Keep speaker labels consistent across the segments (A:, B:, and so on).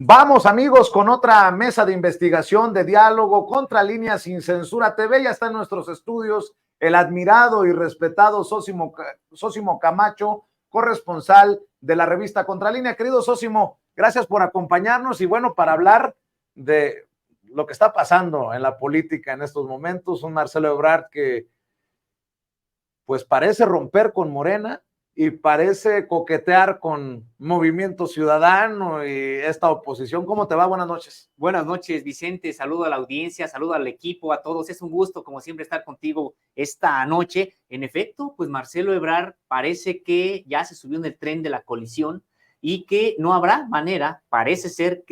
A: Vamos, amigos, con otra mesa de investigación, de diálogo, Contralínea Sin Censura TV. Ya está en nuestros estudios el admirado y respetado Sósimo Camacho, corresponsal de la revista Contralínea. Querido Sósimo, gracias por acompañarnos y bueno, para hablar de lo que está pasando en la política en estos momentos, un Marcelo Ebrard que pues parece romper con Morena y parece coquetear con Movimiento Ciudadano y esta oposición. ¿Cómo te va? Buenas noches.
B: Buenas noches, Vicente. Saludo a la audiencia, saludo al equipo, a todos. Es un gusto, como siempre, estar contigo esta noche. En efecto, pues Marcelo Ebrard parece que ya se subió en el tren de la colisión y que no habrá manera, parece ser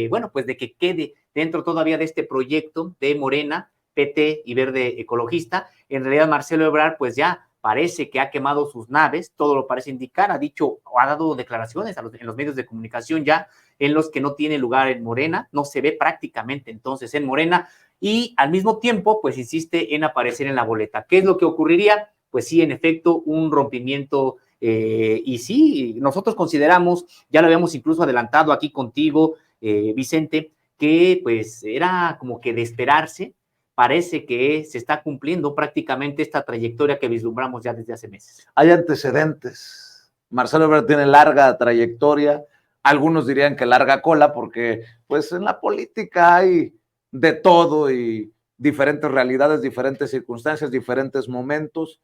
B: bueno, pues de que quede dentro todavía de este proyecto de Morena, PT y Verde Ecologista. En realidad, Marcelo Ebrard, pues ya parece que ha quemado sus naves, todo lo parece indicar, ha dicho, ha dado declaraciones en los medios de comunicación ya, en los que no tiene lugar en Morena, no se ve prácticamente entonces en Morena, y al mismo tiempo, pues insiste en aparecer en la boleta. ¿Qué es lo que ocurriría? Pues sí, en efecto, un rompimiento, y sí, nosotros consideramos, ya lo habíamos incluso adelantado aquí contigo, Vicente, que pues era como que de esperarse. Parece que se está cumpliendo prácticamente esta trayectoria que vislumbramos ya desde hace meses.
A: Hay antecedentes. Marcelo Ebrard tiene larga trayectoria. Algunos dirían que larga cola porque pues en la política hay de todo y diferentes realidades, diferentes circunstancias, diferentes momentos.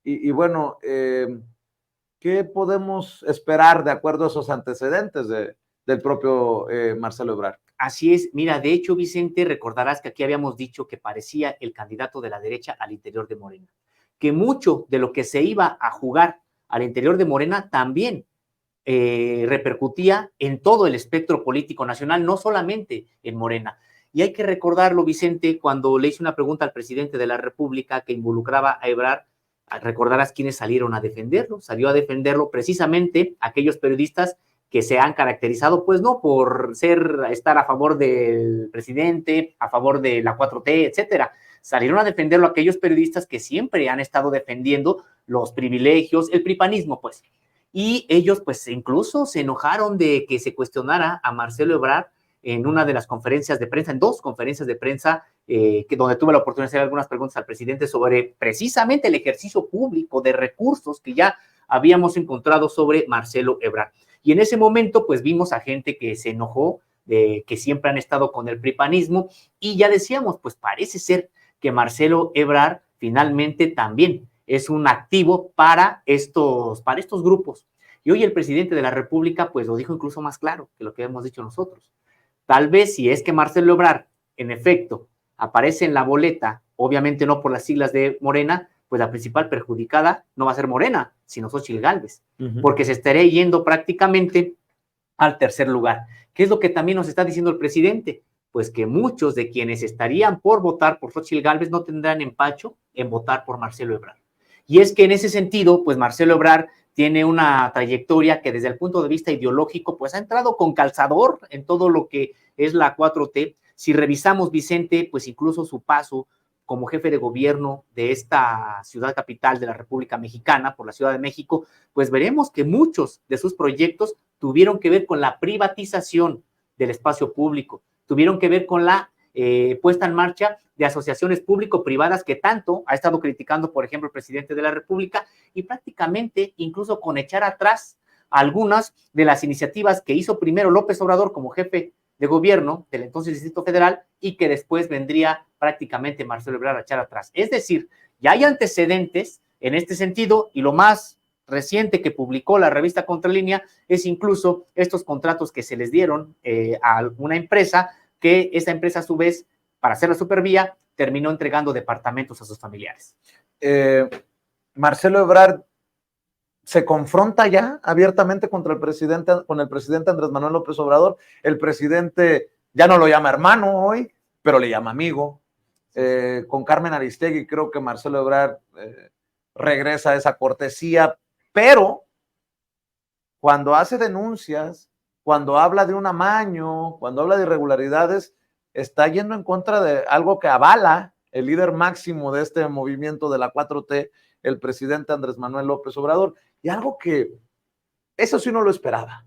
A: Y bueno, ¿qué podemos esperar de acuerdo a esos antecedentes del propio Marcelo Ebrard?
B: Así es, mira, de hecho, Vicente, recordarás que aquí habíamos dicho que parecía el candidato de la derecha al interior de Morena, que mucho de lo que se iba a jugar al interior de Morena también repercutía en todo el espectro político nacional, no solamente en Morena. Y hay que recordarlo, Vicente, cuando le hice una pregunta al presidente de la República que involucraba a Ebrard, recordarás quiénes salieron a defenderlo. Salió a defenderlo precisamente aquellos periodistas que se han caracterizado, pues no por estar a favor del presidente, a favor de la 4T, etcétera. Salieron a defenderlo aquellos periodistas que siempre han estado defendiendo los privilegios, el pripanismo, pues. Y ellos, pues, incluso se enojaron de que se cuestionara a Marcelo Ebrard en una de las conferencias de prensa, en dos conferencias de prensa, donde tuve la oportunidad de hacer algunas preguntas al presidente sobre precisamente el ejercicio público de recursos que ya habíamos encontrado sobre Marcelo Ebrard. Y en ese momento, pues, vimos a gente que se enojó, que siempre han estado con el pripanismo, y ya decíamos, pues, parece ser que Marcelo Ebrard finalmente también es un activo para estos grupos. Y hoy el presidente de la República, pues, lo dijo incluso más claro que lo que hemos dicho nosotros. Tal vez si es que Marcelo Ebrard, en efecto, aparece en la boleta, obviamente no por las siglas de Morena, pues la principal perjudicada no va a ser Morena, sino Xóchitl Gálvez, porque se estaría yendo prácticamente al tercer lugar. ¿Qué es lo que también nos está diciendo el presidente? Pues que muchos de quienes estarían por votar por Xóchitl Gálvez no tendrán empacho en votar por Marcelo Ebrard. Y es que en ese sentido, pues Marcelo Ebrard tiene una trayectoria que desde el punto de vista ideológico, pues ha entrado con calzador en todo lo que es la 4T. Si revisamos, Vicente, pues incluso su paso como jefe de gobierno de esta ciudad capital de la República Mexicana, por la Ciudad de México, pues veremos que muchos de sus proyectos tuvieron que ver con la privatización del espacio público, tuvieron que ver con la puesta en marcha de asociaciones público-privadas que tanto ha estado criticando, por ejemplo, el presidente de la República, y prácticamente incluso con echar atrás algunas de las iniciativas que hizo primero López Obrador como jefe de gobierno del entonces Distrito Federal y que después vendría prácticamente Marcelo Ebrard a echar atrás. Es decir, ya hay antecedentes en este sentido, y lo más reciente que publicó la revista Contralínea es incluso estos contratos que se les dieron a una empresa, que esa empresa a su vez, para hacer la supervía, terminó entregando departamentos a sus familiares.
A: Marcelo Ebrard se confronta ya abiertamente con el presidente Andrés Manuel López Obrador. El presidente ya no lo llama hermano hoy, pero le llama amigo. Con Carmen Aristegui creo que Marcelo Ebrard regresa a esa cortesía, pero cuando hace denuncias, cuando habla de un amaño, cuando habla de irregularidades, está yendo en contra de algo que avala el líder máximo de este movimiento de la 4T, el presidente Andrés Manuel López Obrador, y algo que eso sí no lo esperaba.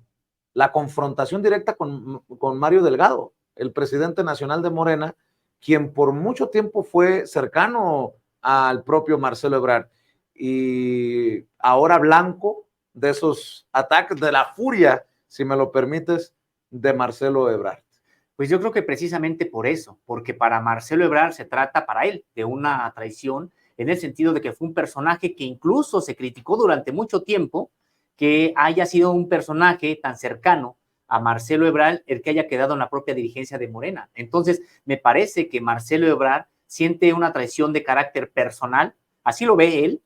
A: la confrontación directa con Mario Delgado, el presidente nacional de Morena, quien por mucho tiempo fue cercano al propio Marcelo Ebrard, y ahora blanco de esos ataques, de la furia, si me lo permites, de Marcelo Ebrard.
B: Pues yo creo que precisamente por eso, porque para Marcelo Ebrard se trata para él de una traición, en el sentido de que fue un personaje que incluso se criticó durante mucho tiempo que haya sido un personaje tan cercano a Marcelo Ebrard el que haya quedado en la propia dirigencia de Morena. Entonces, me parece que Marcelo Ebrard siente una traición de carácter personal, así lo ve él,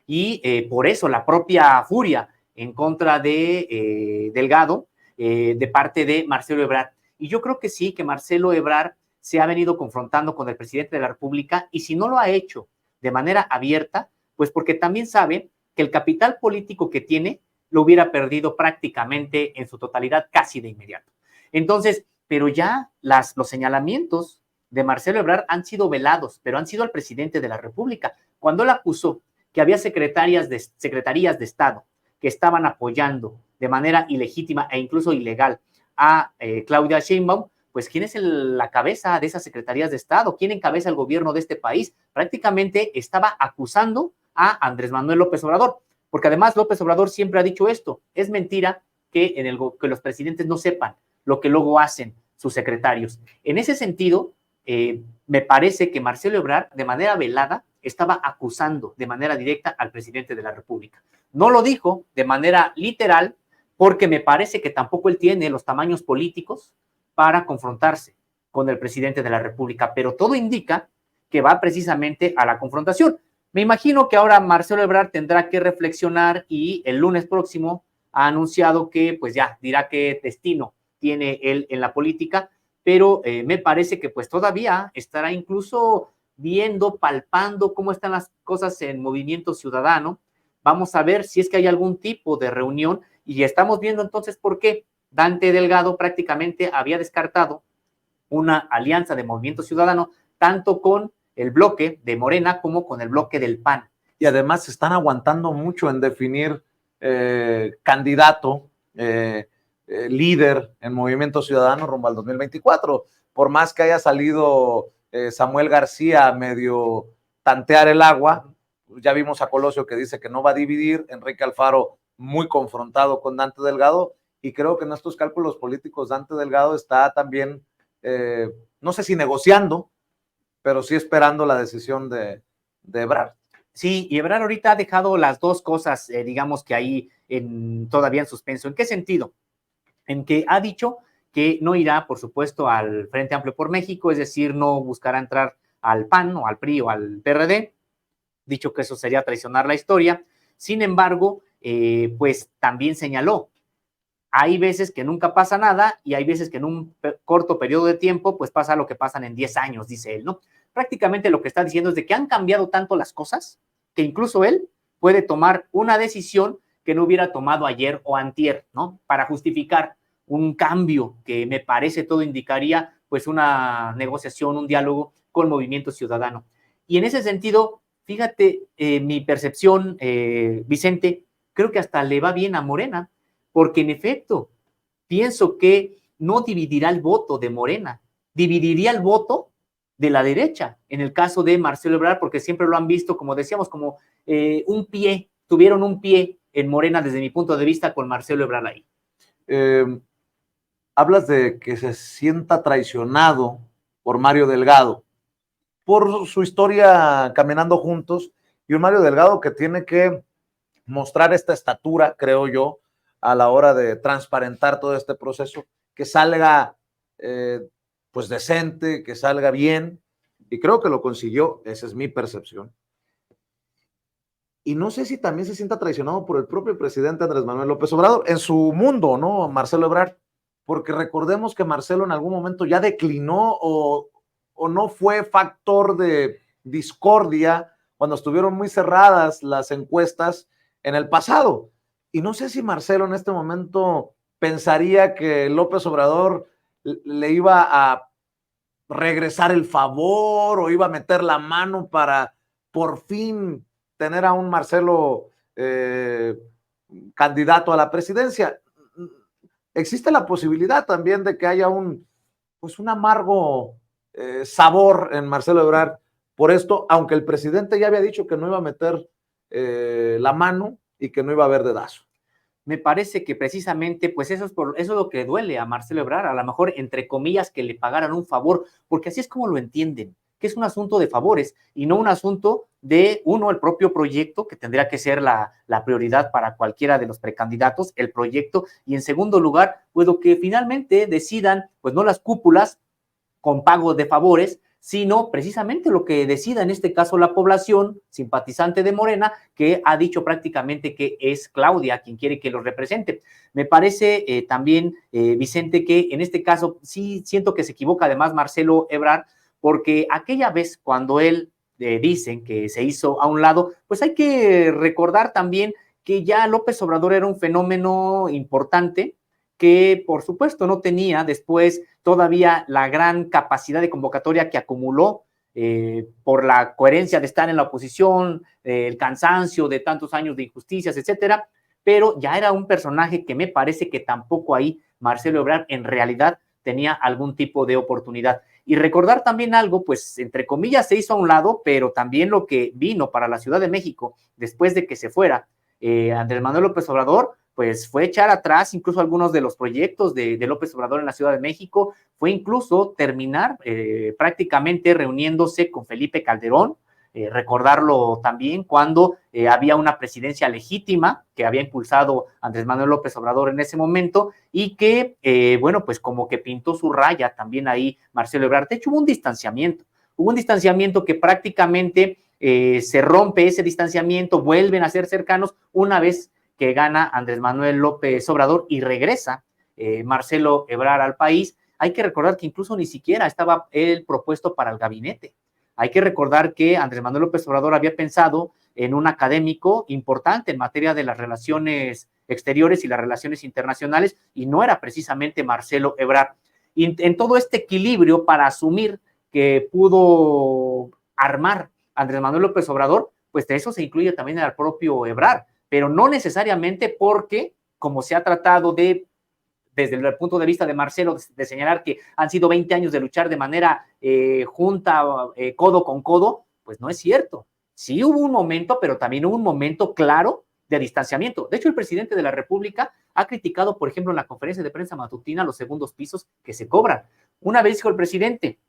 B: y por eso la propia furia en contra de Delgado, de parte de Marcelo Ebrard. Y yo creo que sí, que Marcelo Ebrard se ha venido confrontando con el presidente de la República, y si no lo ha hecho de manera abierta, pues porque también sabe que el capital político que tiene lo hubiera perdido prácticamente en su totalidad casi de inmediato. Entonces, pero ya los señalamientos de Marcelo Ebrard han sido velados, pero han sido al presidente de la República. Cuando él acusó que había secretarías de Estado que estaban apoyando de manera ilegítima e incluso ilegal a Claudia Sheinbaum, pues ¿quién es la cabeza de esas secretarías de Estado? ¿Quién encabeza el gobierno de este país? Prácticamente estaba acusando a Andrés Manuel López Obrador, porque además López Obrador siempre ha dicho esto: es mentira que los presidentes no sepan lo que luego hacen sus secretarios. En ese sentido, me parece que Marcelo Ebrard, de manera velada, estaba acusando de manera directa al presidente de la República. No lo dijo de manera literal, porque me parece que tampoco él tiene los tamaños políticos para confrontarse con el presidente de la República, pero todo indica que va precisamente a la confrontación. Me imagino que ahora Marcelo Ebrard tendrá que reflexionar, y el lunes próximo ha anunciado que pues ya dirá qué destino tiene él en la política, pero me parece que pues todavía estará incluso viendo, palpando cómo están las cosas en Movimiento Ciudadano. Vamos a ver si es que hay algún tipo de reunión, y estamos viendo entonces por qué Dante Delgado prácticamente había descartado una alianza de Movimiento Ciudadano tanto con el bloque de Morena como con el bloque del PAN.
A: Y además se están aguantando mucho en definir candidato, líder en Movimiento Ciudadano rumbo al 2024. Por más que haya salido Samuel García medio tantear el agua, ya vimos a Colosio que dice que no va a dividir, Enrique Alfaro muy confrontado con Dante Delgado, y creo que en estos cálculos políticos Dante Delgado está también, no sé si negociando, pero sí esperando la decisión de Ebrard.
B: Sí, y Ebrard ahorita ha dejado las dos cosas, digamos que ahí todavía en suspenso. ¿En qué sentido? En que ha dicho que no irá, por supuesto, al Frente Amplio por México, es decir, no buscará entrar al PAN o al PRI o al PRD, dicho que eso sería traicionar la historia. Sin embargo, pues también señaló, hay veces que nunca pasa nada, y hay veces que en un corto periodo de tiempo pues pasa lo que pasan en 10 años, dice él, ¿no? Prácticamente lo que está diciendo es de que han cambiado tanto las cosas que incluso él puede tomar una decisión que no hubiera tomado ayer o antier, ¿no? Para justificar un cambio que me parece todo indicaría pues una negociación, un diálogo con Movimiento Ciudadano. Y en ese sentido, fíjate, mi percepción, Vicente, creo que hasta le va bien a Morena, porque en efecto, pienso que no dividirá el voto de Morena, dividiría el voto de la derecha, en el caso de Marcelo Ebrard, porque siempre lo han visto, como decíamos, como un pie, tuvieron un pie en Morena desde mi punto de vista con Marcelo Ebrard ahí.
A: Hablas de que se sienta traicionado por Mario Delgado, por su historia caminando juntos, y un Mario Delgado que tiene que mostrar esta estatura, creo yo, a la hora de transparentar todo este proceso, que salga pues decente, que salga bien, y creo que lo consiguió, esa es mi percepción. Y no sé si también se sienta traicionado por el propio presidente Andrés Manuel López Obrador, en su mundo, ¿no? Marcelo Ebrard, porque recordemos que Marcelo en algún momento ya declinó o no fue factor de discordia cuando estuvieron muy cerradas las encuestas en el pasado. Y no sé si Marcelo en este momento pensaría que López Obrador le iba a regresar el favor o iba a meter la mano para por fin tener a un Marcelo candidato a la presidencia. existe la posibilidad también de que haya un amargo sabor en Marcelo Ebrard por esto, aunque el presidente ya había dicho que no iba a meter la mano y que no iba a haber dedazo.
B: Me parece que precisamente, pues eso es lo que duele a Marcelo Ebrard, a lo mejor, entre comillas, que le pagaran un favor, porque así es como lo entienden, que es un asunto de favores y no un asunto de, el propio proyecto, que tendría que ser la prioridad para cualquiera de los precandidatos, el proyecto, y en segundo lugar, pues lo que finalmente decidan, pues no las cúpulas con pago de favores, sino precisamente lo que decida en este caso la población simpatizante de Morena, que ha dicho prácticamente que es Claudia quien quiere que lo represente. Me parece también, Vicente, que en este caso sí siento que se equivoca además Marcelo Ebrard, porque aquella vez cuando él dicen que se hizo a un lado, pues hay que recordar también que ya López Obrador era un fenómeno importante, que por supuesto no tenía después todavía la gran capacidad de convocatoria que acumuló por la coherencia de estar en la oposición, el cansancio de tantos años de injusticias, etcétera, pero ya era un personaje que me parece que tampoco ahí Marcelo Ebrard en realidad tenía algún tipo de oportunidad. Y recordar también algo, pues entre comillas se hizo a un lado, pero también lo que vino para la Ciudad de México después de que se fuera Andrés Manuel López Obrador, pues fue echar atrás incluso algunos de los proyectos de López Obrador en la Ciudad de México, fue incluso terminar prácticamente reuniéndose con Felipe Calderón, recordarlo también cuando había una presidencia legítima que había impulsado Andrés Manuel López Obrador en ese momento y que, bueno, pues como que pintó su raya también ahí Marcelo Ebrard. De hecho, hubo un distanciamiento que prácticamente se rompe ese distanciamiento, vuelven a ser cercanos una vez que gana Andrés Manuel López Obrador y regresa Marcelo Ebrard al país. Hay que recordar que incluso ni siquiera estaba él propuesto para el gabinete. Hay que recordar que Andrés Manuel López Obrador había pensado en un académico importante en materia de las relaciones exteriores y las relaciones internacionales, y no era precisamente Marcelo Ebrard. Y en todo este equilibrio para asumir que pudo armar Andrés Manuel López Obrador, pues de eso se incluye también al propio Ebrard, pero no necesariamente porque, como se ha tratado de, desde el punto de vista de Marcelo, de señalar que han sido 20 años de luchar de manera junta, codo con codo, pues no es cierto. Sí hubo un momento, pero también hubo un momento claro de distanciamiento. De hecho, el presidente de la República ha criticado, por ejemplo, en la conferencia de prensa matutina, los segundos pisos que se cobran. Una vez dijo el presidente: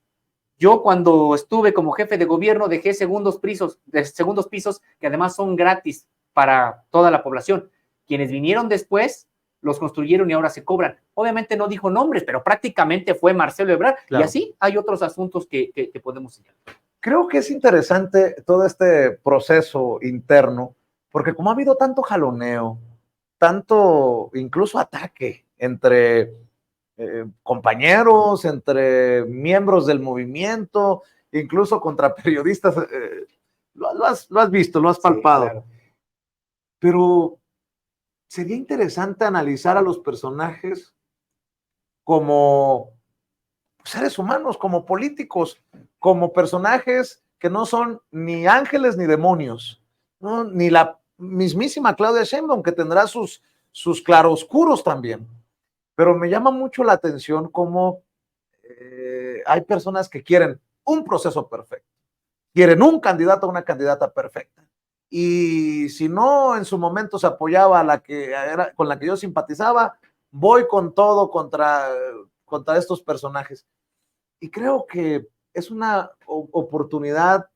B: yo cuando estuve como jefe de gobierno dejé segundos pisos que además son gratis para toda la población. Quienes vinieron después los construyeron y ahora se cobran. Obviamente no dijo nombres, pero prácticamente fue Marcelo Ebrard. Claro. Y así hay otros asuntos que podemos señalar.
A: Creo que es interesante todo este proceso interno, porque como ha habido tanto jaloneo, tanto incluso ataque entre compañeros, entre miembros del movimiento, incluso contra periodistas, lo has visto, lo has palpado. Sí, claro. Pero sería interesante analizar a los personajes como seres humanos, como políticos, como personajes que no son ni ángeles ni demonios, ¿no? Ni la mismísima Claudia Sheinbaum, que tendrá sus claroscuros también. Pero me llama mucho la atención cómo hay personas que quieren un proceso perfecto, quieren un candidato o una candidata perfecta. Y si no en su momento se apoyaba a con la que yo simpatizaba, voy con todo contra estos personajes. Y creo que es una oportunidad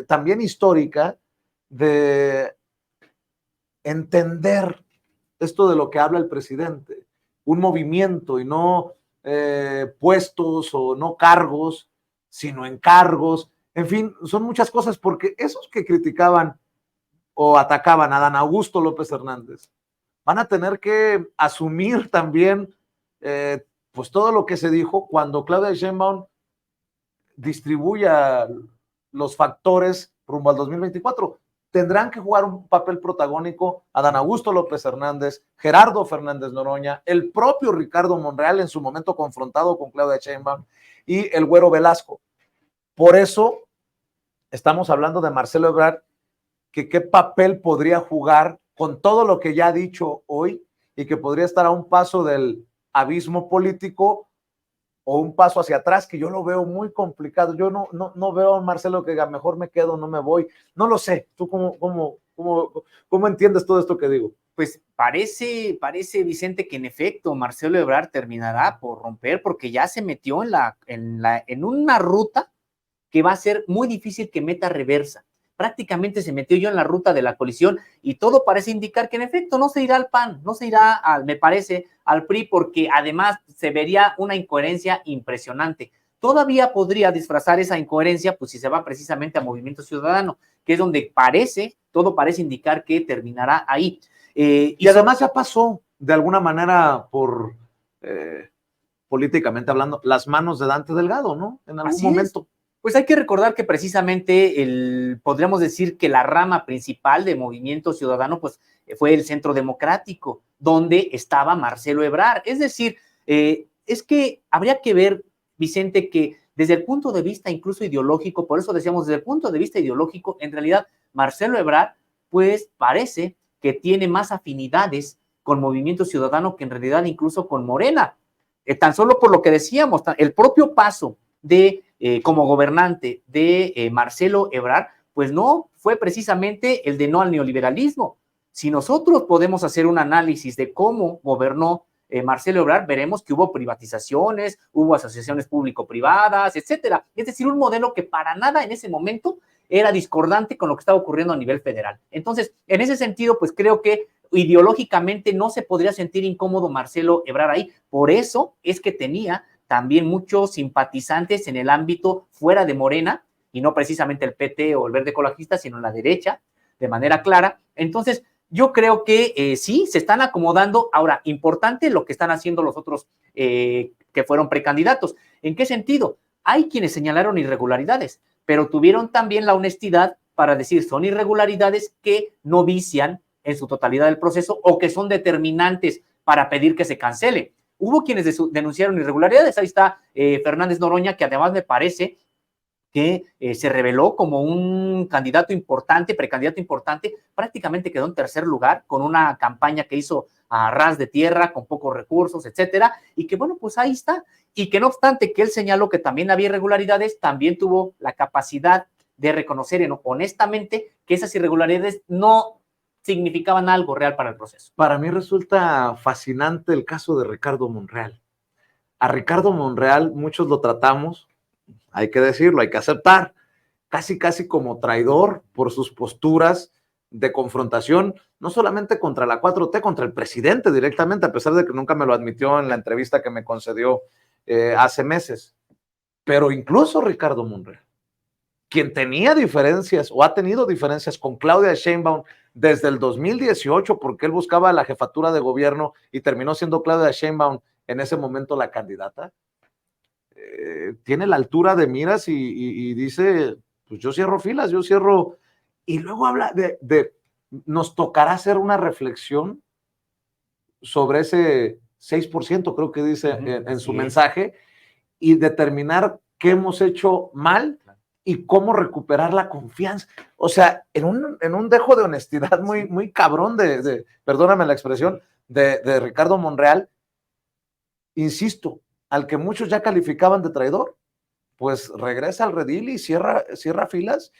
A: también histórica de entender esto de lo que habla el presidente, un movimiento y no puestos o no cargos, sino encargos. En fin, son muchas cosas, porque esos que criticaban o atacaban a Adán Augusto López Hernández van a tener que asumir también pues todo lo que se dijo cuando Claudia Sheinbaum distribuya los factores rumbo al 2024. Tendrán que jugar un papel protagónico Adán Augusto López Hernández, Gerardo Fernández Noroña, el propio Ricardo Monreal en su momento confrontado con Claudia Sheinbaum y el Güero Velasco. Por eso estamos hablando de Marcelo Ebrard, que qué papel podría jugar con todo lo que ya ha dicho hoy y que podría estar a un paso del abismo político o un paso hacia atrás, que yo lo veo muy complicado. Yo no veo a Marcelo que diga, mejor me quedo, no me voy. No lo sé. ¿Tú cómo entiendes todo esto que digo?
B: Pues parece, Vicente, que en efecto Marcelo Ebrard terminará por romper, porque ya se metió en una ruta que va a ser muy difícil que meta reversa. Prácticamente se metió yo en la ruta de la colisión y todo parece indicar que en efecto no se irá al PAN, no se irá, me parece, al PRI, porque además se vería una incoherencia impresionante. Todavía podría disfrazar esa incoherencia, pues si se va precisamente a Movimiento Ciudadano, que es donde todo parece indicar que terminará ahí.
A: Y además ya pasó, de alguna manera, por políticamente hablando, las manos de Dante Delgado, ¿no? En algún momento.
B: Pues hay que recordar que precisamente podríamos decir que la rama principal de Movimiento Ciudadano pues fue el Centro Democrático, donde estaba Marcelo Ebrard. Es decir, es que habría que ver, Vicente, que desde el punto de vista incluso ideológico, por eso decíamos desde el punto de vista ideológico, en realidad Marcelo Ebrard pues parece que tiene más afinidades con Movimiento Ciudadano que en realidad incluso con Morena. Tan solo por lo que decíamos, el propio paso de como gobernante de Marcelo Ebrard, pues no fue precisamente el de no al neoliberalismo. Si nosotros podemos hacer un análisis de cómo gobernó Marcelo Ebrard, veremos que hubo privatizaciones, hubo asociaciones público-privadas, etcétera. Es decir, un modelo que para nada en ese momento era discordante con lo que estaba ocurriendo a nivel federal. Entonces, en ese sentido, pues creo que ideológicamente no se podría sentir incómodo Marcelo Ebrard ahí. Por eso es que tenía también muchos simpatizantes en el ámbito fuera de Morena, y no precisamente el PT o el Verde Ecologista, sino en la derecha, de manera clara. Entonces, yo creo que sí, se están acomodando. Ahora, importante lo que están haciendo los otros que fueron precandidatos. ¿En qué sentido? Hay quienes señalaron irregularidades, pero tuvieron también la honestidad para decir son irregularidades que no vician en su totalidad el proceso o que son determinantes para pedir que se cancele. Hubo quienes denunciaron irregularidades. Ahí está Fernández Noroña, que además me parece que se reveló como un candidato importante, precandidato importante, prácticamente quedó en tercer lugar con una campaña que hizo a ras de tierra, con pocos recursos, etcétera, y que bueno, pues ahí está, y que no obstante que él señaló que también había irregularidades, también tuvo la capacidad de reconocer honestamente que esas irregularidades no significaban algo real para el proceso.
A: Para mí resulta fascinante el caso de Ricardo Monreal. A Ricardo Monreal muchos lo tratamos, hay que decirlo, hay que aceptar, casi como traidor por sus posturas de confrontación, no solamente contra la 4T, contra el presidente directamente, a pesar de que nunca me lo admitió en la entrevista que me concedió hace meses. Pero incluso Ricardo Monreal, quien tenía diferencias o ha tenido diferencias con Claudia Sheinbaum desde el 2018, porque él buscaba la jefatura de gobierno y terminó siendo Claudia Sheinbaum en ese momento la candidata, tiene la altura de miras y dice, pues yo cierro filas, yo cierro, y luego habla nos tocará hacer una reflexión sobre ese 6%, creo que dice en su mensaje, y determinar qué hemos hecho mal y cómo recuperar la confianza. O sea, en un dejo de honestidad muy cabrón perdóname la expresión, de Ricardo Monreal, insisto, al que muchos ya calificaban de traidor, pues regresa al redil y cierra filas.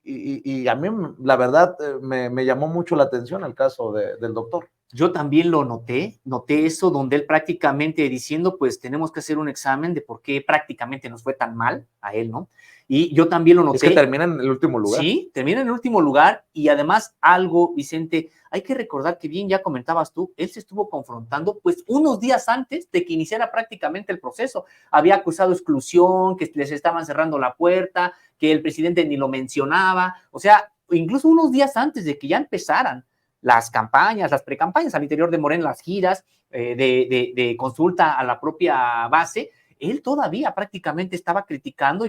A: Y a mí, la verdad, me llamó mucho la atención el caso del doctor.
B: Yo también lo noté eso, donde él prácticamente diciendo, pues tenemos que hacer un examen de por qué prácticamente nos fue tan mal a él, ¿no? Y yo también lo noté.
A: Es que termina en el último lugar.
B: Sí, termina en el último lugar, y además algo, Vicente, hay que recordar que bien ya comentabas tú, él se estuvo confrontando pues unos días antes de que iniciara prácticamente el proceso. Había acusado exclusión, que les estaban cerrando la puerta, que el presidente ni lo mencionaba, o sea, incluso unos días antes de que ya empezaran las campañas, las precampañas al interior de Morena, las giras de consulta a la propia base, él todavía prácticamente estaba criticando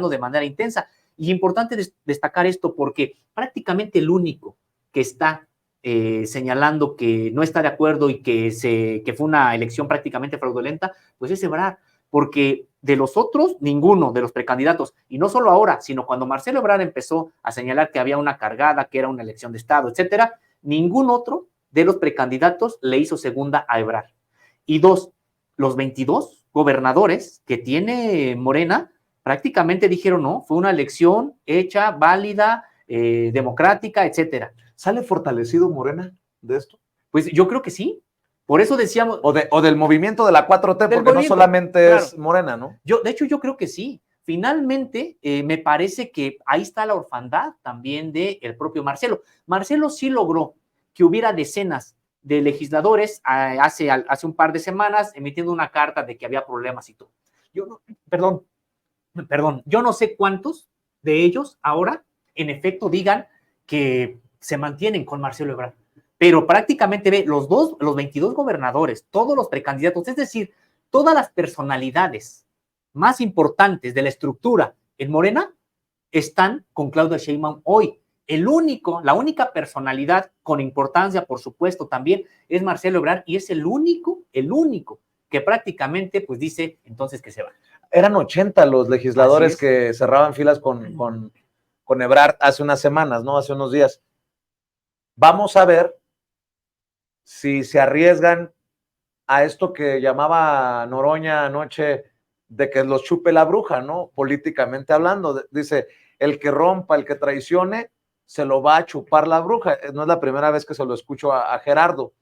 B: de manera intensa. Y importante destacar esto porque prácticamente el único que está señalando que no está de acuerdo y que fue una elección prácticamente fraudulenta, pues es Ebrard, porque de los otros, ninguno de los precandidatos, y no solo ahora, sino cuando Marcelo Ebrard empezó a señalar que había una cargada, que era una elección de Estado, etcétera, ningún otro de los precandidatos le hizo segunda a Ebrard. Y dos, los 22 gobernadores que tiene Morena prácticamente dijeron no, fue una elección hecha, válida, democrática, etcétera.
A: ¿Sale fortalecido Morena de esto?
B: Pues yo creo que sí. Por eso decíamos...
A: O del movimiento de la 4T, porque no solamente claro, es Morena, ¿no?
B: De hecho, yo creo que sí. Finalmente, me parece que ahí está la orfandad también del propio Marcelo. Marcelo sí logró que hubiera decenas de legisladores hace un par de semanas emitiendo una carta de que había problemas y todo. Perdón, yo no sé cuántos de ellos ahora, en efecto, digan que se mantienen con Marcelo Ebrard. Pero prácticamente los 22 gobernadores, todos los precandidatos, es decir, todas las personalidades más importantes de la estructura en Morena están con Claudia Sheinbaum hoy. La única personalidad con importancia, por supuesto, también es Marcelo Ebrard y es el único que prácticamente pues dice entonces que se va.
A: Eran 80 los legisladores que cerraban filas con Ebrard hace unas semanas, ¿no? Hace unos días. Vamos a ver si se arriesgan a esto que llamaba Noroña anoche de que los chupe la bruja, ¿no? Políticamente hablando. Dice, el que rompa, el que traicione, se lo va a chupar la bruja. No es la primera vez que se lo escucho a Gerardo.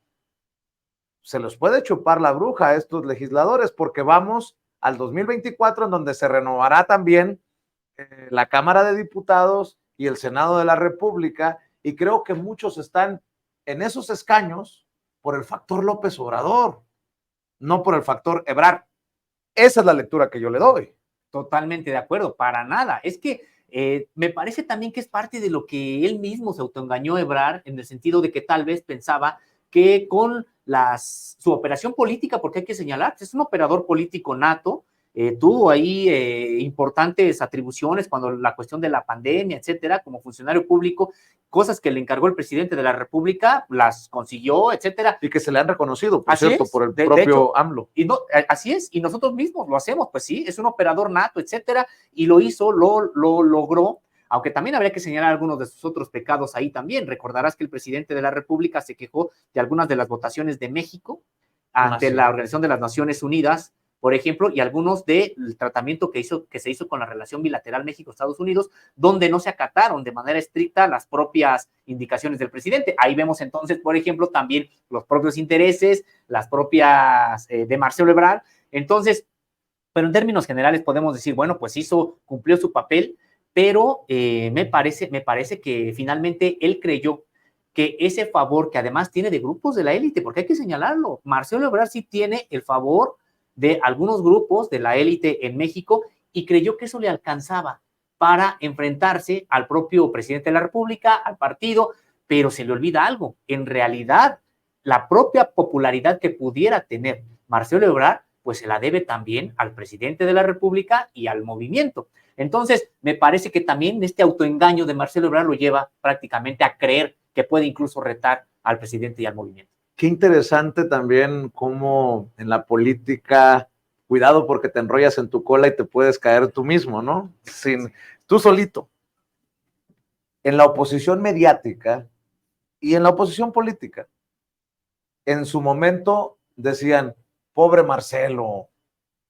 A: Se los puede chupar la bruja a estos legisladores porque vamos al 2024 en donde se renovará también la Cámara de Diputados y el Senado de la República, y creo que muchos están en esos escaños por el factor López Obrador, no por el factor Ebrard. Esa es la lectura que yo le doy.
B: Totalmente de acuerdo, para nada. Es que me parece también que es parte de lo que él mismo se autoengañó Ebrard, en el sentido de que tal vez pensaba que con su operación política, porque hay que señalar, es un operador político nato, tuvo ahí importantes atribuciones cuando la cuestión de la pandemia, etcétera, como funcionario público, cosas que le encargó el presidente de la República, las consiguió, etcétera.
A: Y que se le han reconocido, por cierto, por el propio hecho, AMLO.
B: Y no, así es, y nosotros mismos lo hacemos, pues sí, es un operador nato, etcétera, y lo hizo, lo logró, aunque también habría que señalar algunos de sus otros pecados ahí también. Recordarás que el presidente de la República se quejó de algunas de las votaciones de México ante la Organización de las Naciones Unidas, por ejemplo, y algunos del tratamiento que se hizo con la relación bilateral México-Estados Unidos, donde no se acataron de manera estricta las propias indicaciones del presidente. Ahí vemos entonces, por ejemplo, también los propios intereses, las propias de Marcelo Ebrard. Entonces, pero en términos generales podemos decir, bueno, pues cumplió su papel, pero me parece que finalmente él creyó que ese favor que además tiene de grupos de la élite, porque hay que señalarlo, Marcelo Ebrard sí tiene el favor de algunos grupos de la élite en México y creyó que eso le alcanzaba para enfrentarse al propio presidente de la República, al partido, pero se le olvida algo. En realidad, la propia popularidad que pudiera tener Marcelo Ebrard, pues se la debe también al presidente de la República y al movimiento. Entonces, me parece que también este autoengaño de Marcelo Ebrard lo lleva prácticamente a creer que puede incluso retar al presidente y al movimiento.
A: Qué interesante también cómo en la política, cuidado porque te enrollas en tu cola y te puedes caer tú mismo, ¿no? Tú solito. En la oposición mediática y en la oposición política, en su momento decían, pobre Marcelo,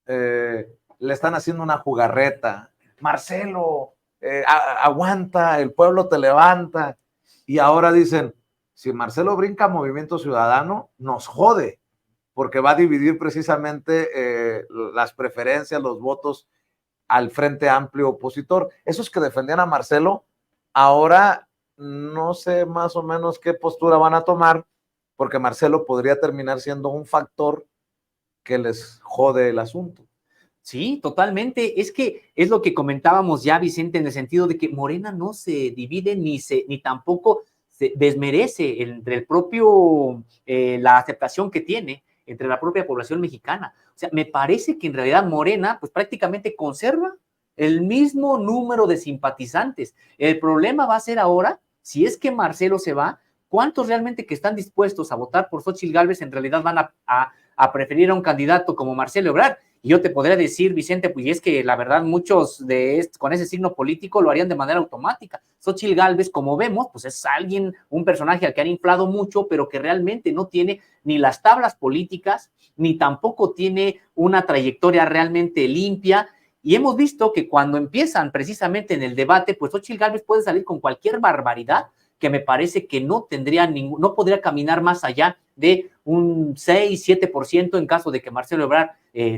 A: le están haciendo una jugarreta, Marcelo, aguanta, el pueblo te levanta, y ahora dicen, si Marcelo brinca a Movimiento Ciudadano, nos jode, porque va a dividir precisamente las preferencias, los votos al Frente Amplio opositor. Esos que defendían a Marcelo, ahora no sé más o menos qué postura van a tomar, porque Marcelo podría terminar siendo un factor que les jode el asunto.
B: Sí, totalmente. Es que es lo que comentábamos ya, Vicente, en el sentido de que Morena no se divide ni tampoco se desmerece entre el propio, la aceptación que tiene entre la propia población mexicana. O sea, me parece que en realidad Morena, pues prácticamente conserva el mismo número de simpatizantes. El problema va a ser ahora, si es que Marcelo se va, ¿cuántos realmente que están dispuestos a votar por Xóchitl Gálvez en realidad van a preferir a un candidato como Marcelo Ebrard? Y yo te podría decir, Vicente, pues es que la verdad muchos con ese signo político lo harían de manera automática. Xóchitl Gálvez, como vemos, pues es alguien, un personaje al que han inflado mucho, pero que realmente no tiene ni las tablas políticas, ni tampoco tiene una trayectoria realmente limpia. Y hemos visto que cuando empiezan precisamente en el debate, pues Xóchitl Gálvez puede salir con cualquier barbaridad que me parece que no podría caminar más allá de un 6-7% en caso de que Marcelo Ebrard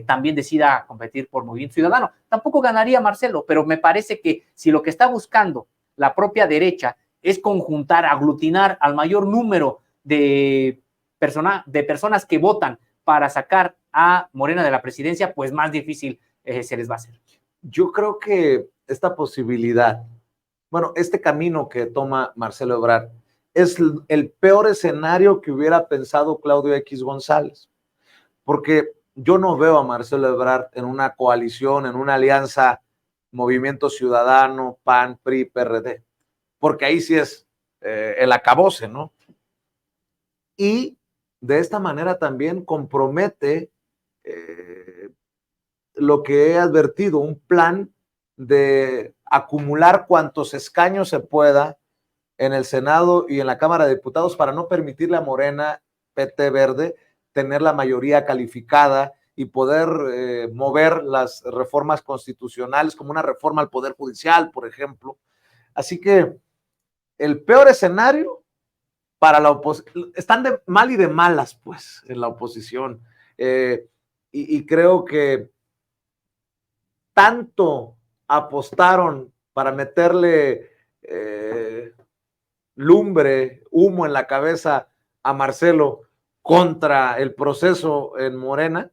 B: también decida competir por Movimiento Ciudadano. Tampoco ganaría Marcelo, pero me parece que si lo que está buscando la propia derecha es conjuntar, aglutinar al mayor número de personas que votan para sacar a Morena de la presidencia, pues más difícil se les va a hacer.
A: Yo creo que esta posibilidad, bueno, este camino que toma Marcelo Ebrard es el peor escenario que hubiera pensado Claudio X González, porque yo no veo a Marcelo Ebrard en una coalición, en una alianza Movimiento Ciudadano, PAN, PRI, PRD, porque ahí sí es el acabose, ¿no? Y de esta manera también compromete lo que he advertido, un plan de acumular cuantos escaños se pueda en el Senado y en la Cámara de Diputados para no permitirle a Morena, PT Verde, tener la mayoría calificada y poder mover las reformas constitucionales como una reforma al Poder Judicial, por ejemplo. Así que el peor escenario para la oposición, están de mal y de malas, pues, en la oposición. Y creo que tanto apostaron para meterle lumbre, humo en la cabeza a Marcelo contra el proceso en Morena,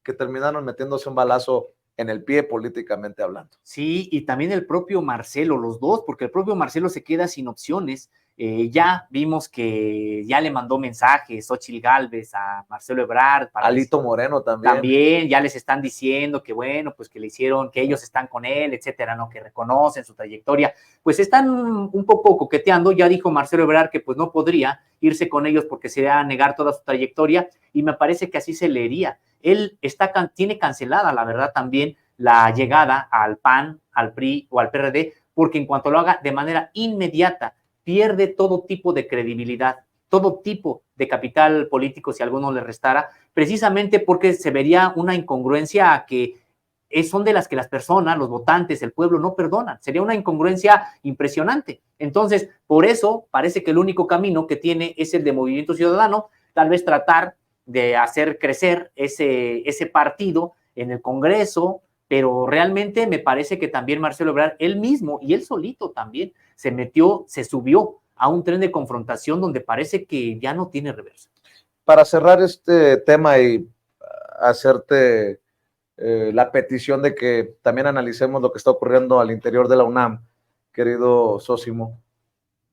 A: que terminaron metiéndose un balazo en el pie políticamente hablando.
B: Sí, y también el propio Marcelo, los dos, porque el propio Marcelo se queda sin opciones. Ya vimos que ya le mandó mensajes Xóchitl Gálvez a Marcelo Ebrard.
A: Alito Moreno también.
B: También ya les están diciendo que bueno, pues que le hicieron, que ellos están con él, etcétera, ¿no? Que reconocen su trayectoria. Pues están un poco coqueteando. Ya dijo Marcelo Ebrard que pues no podría irse con ellos porque sería negar toda su trayectoria, y me parece que así se leería. Él tiene cancelada, la verdad, también la llegada al PAN, al PRI o al PRD, porque en cuanto lo haga de manera inmediata, pierde todo tipo de credibilidad, todo tipo de capital político, si alguno le restara, precisamente porque se vería una incongruencia que son de las que las personas, los votantes, el pueblo no perdonan. Sería una incongruencia impresionante. Entonces, por eso parece que el único camino que tiene es el de Movimiento Ciudadano, tal vez tratar de hacer crecer ese partido en el Congreso, pero realmente me parece que también Marcelo Ebrard, él mismo y él solito también, se subió a un tren de confrontación donde parece que ya no tiene reversa.
A: Para cerrar este tema y hacerte la petición de que también analicemos lo que está ocurriendo al interior de la UNAM, querido Sósimo,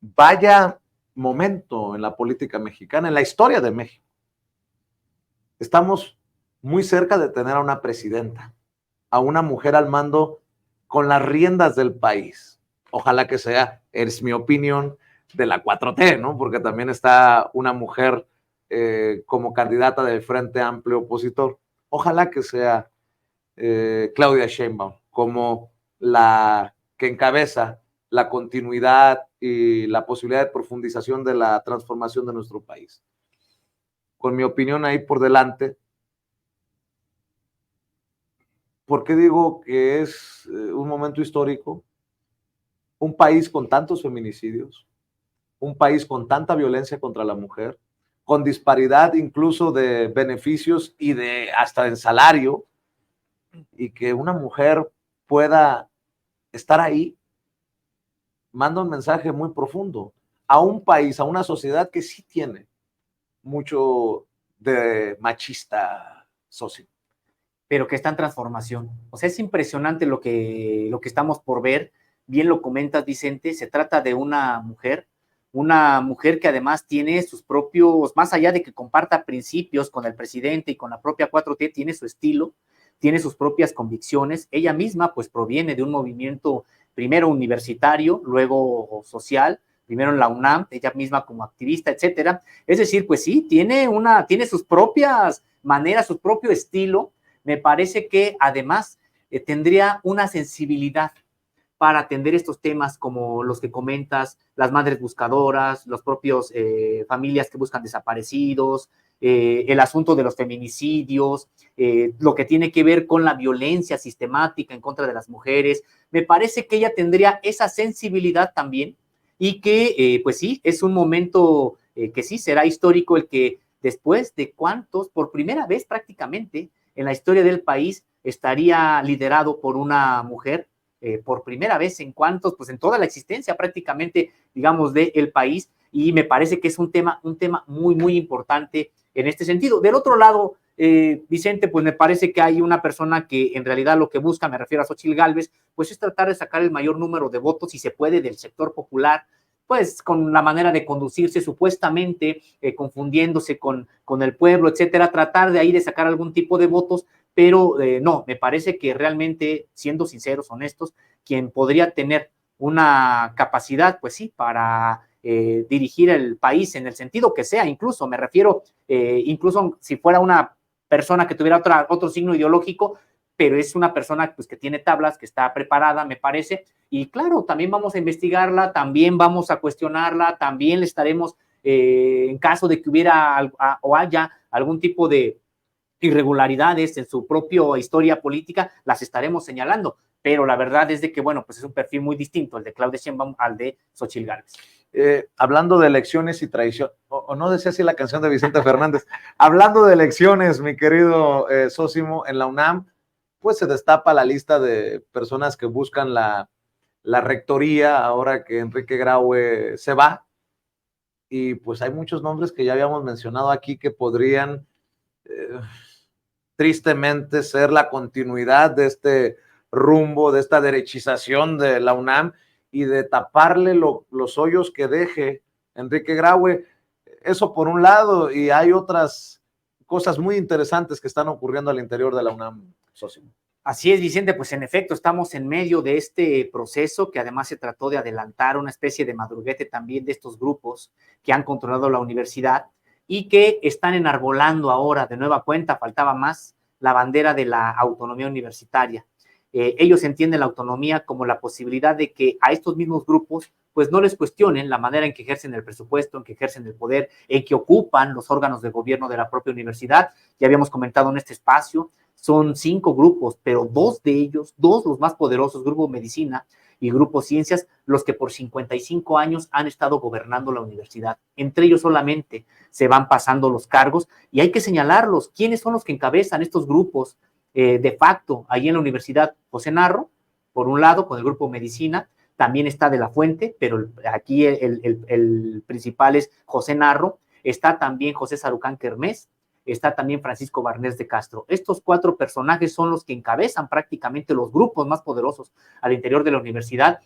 A: vaya momento en la política mexicana, en la historia de México. Estamos muy cerca de tener a una presidenta, a una mujer al mando con las riendas del país. Ojalá que sea, es mi opinión, de la 4T, ¿no? Porque también está una mujer como candidata del Frente Amplio Opositor. Ojalá que sea Claudia Sheinbaum como la que encabeza la continuidad y la posibilidad de profundización de la transformación de nuestro país. Con mi opinión ahí por delante, ¿por qué digo que es un momento histórico? Un país con tantos feminicidios, un país con tanta violencia contra la mujer, con disparidad incluso de beneficios y de hasta en salario, y que una mujer pueda estar ahí, manda un mensaje muy profundo a un país, a una sociedad que sí tiene mucho de machista socio.
B: Pero que está en transformación. O sea, es impresionante lo que estamos por ver. Bien lo comentas, Vicente, se trata de una mujer que además tiene sus propios, más allá de que comparta principios con el presidente y con la propia 4T, tiene su estilo, tiene sus propias convicciones. Ella misma pues proviene de un movimiento primero universitario, luego social, primero en la UNAM, ella misma como activista, etcétera. Es decir, pues sí, tiene sus propias maneras, su propio estilo. me parece que además tendría una sensibilidad para atender estos temas como los que comentas, las madres buscadoras, los propios familias que buscan desaparecidos, el asunto de los feminicidios, lo que tiene que ver con la violencia sistemática en contra de las mujeres. Me parece que ella tendría esa sensibilidad también y que, pues sí, es un momento que sí será histórico el que después de cuántos, por primera vez prácticamente en la historia del país, estaría liderado por una mujer, por primera vez en cuantos, pues en toda la existencia prácticamente, digamos, del país, y me parece que es un tema muy, muy importante en este sentido. Del otro lado, Vicente, pues me parece que hay una persona que en realidad lo que busca, me refiero a Xóchitl Gálvez, pues es tratar de sacar el mayor número de votos, si se puede, del sector popular, pues con la manera de conducirse supuestamente, confundiéndose con el pueblo, etcétera, tratar de ahí de sacar algún tipo de votos, pero no, me parece que realmente, siendo sinceros, honestos, quien podría tener una capacidad, pues sí, para dirigir el país en el sentido que sea, incluso me refiero, incluso si fuera una persona que tuviera otro signo ideológico, pero es una persona pues, que tiene tablas, que está preparada, me parece, y claro, también vamos a investigarla, también vamos a cuestionarla, también le estaremos, en caso de que hubiera o haya algún tipo de irregularidades en su propia historia política, las estaremos señalando, pero la verdad es de que, bueno, pues es un perfil muy distinto el de Claudia Sheinbaum al de Xóchitl Gálvez.
A: Hablando de elecciones y traición, o no decía así la canción de Vicente Fernández, hablando de elecciones, mi querido Sósimo, en la UNAM, pues se destapa la lista de personas que buscan la rectoría ahora que Enrique Graue se va, y pues hay muchos nombres que ya habíamos mencionado aquí que podrían tristemente ser la continuidad de este rumbo, de esta derechización de la UNAM y de taparle los hoyos que deje Enrique Graue. Eso por un lado, y hay otras cosas muy interesantes que están ocurriendo al interior de la UNAM, Sósimo.
B: Así es, Vicente, pues en efecto estamos en medio de este proceso que además se trató de adelantar, una especie de madruguete también de estos grupos que han controlado la universidad y que están enarbolando ahora de nueva cuenta, faltaba más, la bandera de la autonomía universitaria. Ellos entienden la autonomía como la posibilidad de que a estos mismos grupos pues no les cuestionen la manera en que ejercen el presupuesto, en que ejercen el poder, en que ocupan los órganos de gobierno de la propia universidad. Ya habíamos comentado en este espacio, son 5 grupos, pero 2 de ellos, 2 los más poderosos, Grupo Medicina y Grupo Ciencias, los que por 55 años han estado gobernando la universidad. Entre ellos solamente se van pasando los cargos y hay que señalarlos. ¿Quiénes son los que encabezan estos grupos de facto ahí en la universidad? José Narro, por un lado, con el Grupo Medicina, también está De la Fuente, pero aquí el principal es José Narro, está también José Sarucán Kermés, está también Francisco Barnés de Castro. Estos 4 personajes son los que encabezan prácticamente los grupos más poderosos al interior de la universidad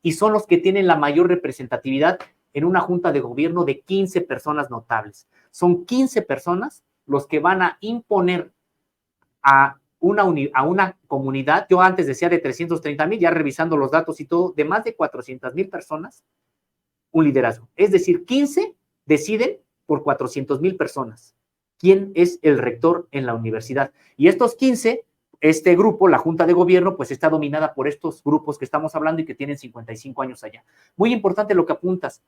B: y son los que tienen la mayor representatividad en una junta de gobierno de 15 personas notables. Son 15 personas los que van a imponer a una comunidad, yo antes decía de 330,000, ya revisando los datos y todo, de más de 400,000 personas, un liderazgo. Es decir, 15 deciden por 400,000 personas quién es el rector en la universidad. Y estos 15, este grupo, la Junta de Gobierno, pues está dominada por estos grupos que estamos hablando y que tienen 55 años allá. Muy importante lo que apuntas.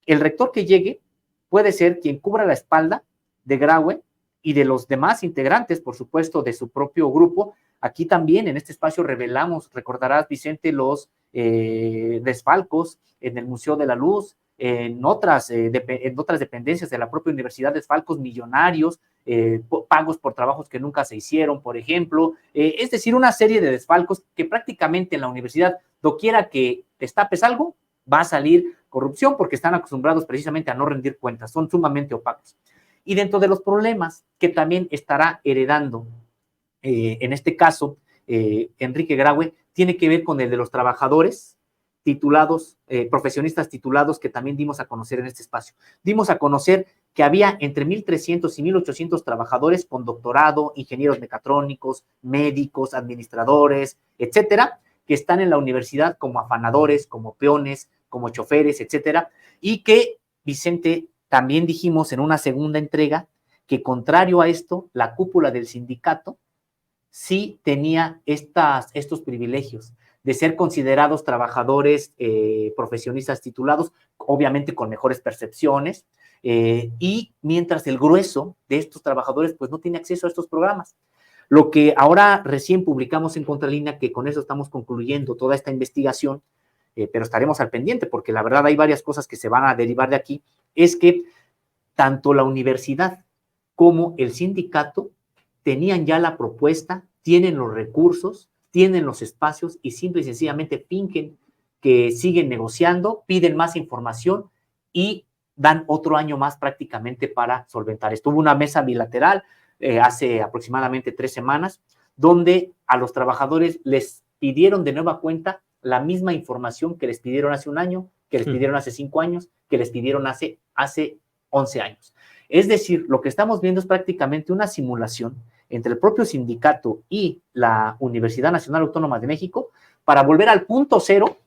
B: El rector que llegue puede ser quien cubra la espalda de Graue y de los demás integrantes, por supuesto, de su propio grupo. Aquí también en este espacio revelamos, recordarás, Vicente, los desfalcos en el Museo de la Luz, en otras dependencias de la propia universidad, desfalcos millonarios, pagos por trabajos que nunca se hicieron, por ejemplo, es decir, una serie de desfalcos que prácticamente en la universidad, doquiera que destapes algo, va a salir corrupción porque están acostumbrados precisamente a no rendir cuentas, son sumamente opacos. Y dentro de los problemas que también estará heredando, en este caso, Enrique Graue, tiene que ver con el de los trabajadores titulados, profesionistas titulados que también dimos a conocer en este espacio. Dimos a conocer que había entre 1,300 y 1,800 trabajadores con doctorado, ingenieros mecatrónicos, médicos, administradores, etcétera, que están en la universidad como afanadores, como peones, como choferes, etcétera, y que, Vicente, también dijimos en una segunda entrega que contrario a esto, la cúpula del sindicato sí tenía estos privilegios de ser considerados trabajadores profesionistas titulados, obviamente con mejores percepciones, y mientras el grueso de estos trabajadores pues no tiene acceso a estos programas. Lo que ahora recién publicamos en Contralínea, que con eso estamos concluyendo toda esta investigación, pero estaremos al pendiente porque la verdad hay varias cosas que se van a derivar de aquí, es que tanto la universidad como el sindicato tenían ya la propuesta, tienen los recursos, tienen los espacios y simple y sencillamente fingen que siguen negociando, piden más información y dan otro año más prácticamente para solventar esto. Hubo una mesa bilateral hace aproximadamente 3 semanas, donde a los trabajadores les pidieron de nueva cuenta la misma información que les pidieron hace un año, que les pidieron hace 5 años, que les pidieron hace 11 años. Es decir, lo que estamos viendo es prácticamente una simulación entre el propio sindicato y la Universidad Nacional Autónoma de México para volver al punto cero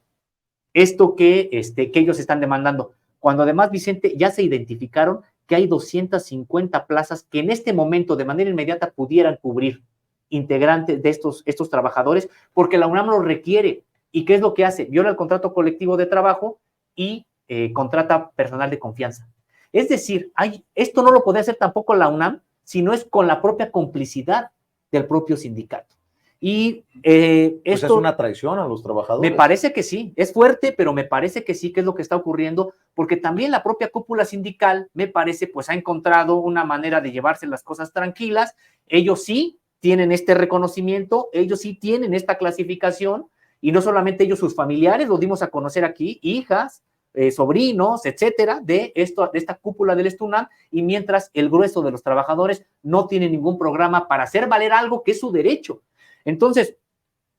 B: esto que ellos están demandando. Cuando además, Vicente, ya se identificaron que hay 250 plazas que en este momento de manera inmediata pudieran cubrir integrantes de estos trabajadores, porque la UNAM lo requiere. ¿Y qué es lo que hace? Viola el contrato colectivo de trabajo y contrata personal de confianza. Es decir, esto no lo puede hacer tampoco la UNAM si no es con la propia complicidad del propio sindicato. Y
A: pues es una traición a los trabajadores.
B: Me parece que sí, es fuerte, pero me parece que sí, que es lo que está ocurriendo, porque también la propia cúpula sindical, me parece, pues ha encontrado una manera de llevarse las cosas tranquilas. Ellos sí tienen este reconocimiento, ellos sí tienen esta clasificación, y no solamente ellos, sus familiares, los dimos a conocer aquí, hijas, sobrinos, etcétera, de esta cúpula del Estunam, y mientras el grueso de los trabajadores no tiene ningún programa para hacer valer algo que es su derecho. Entonces,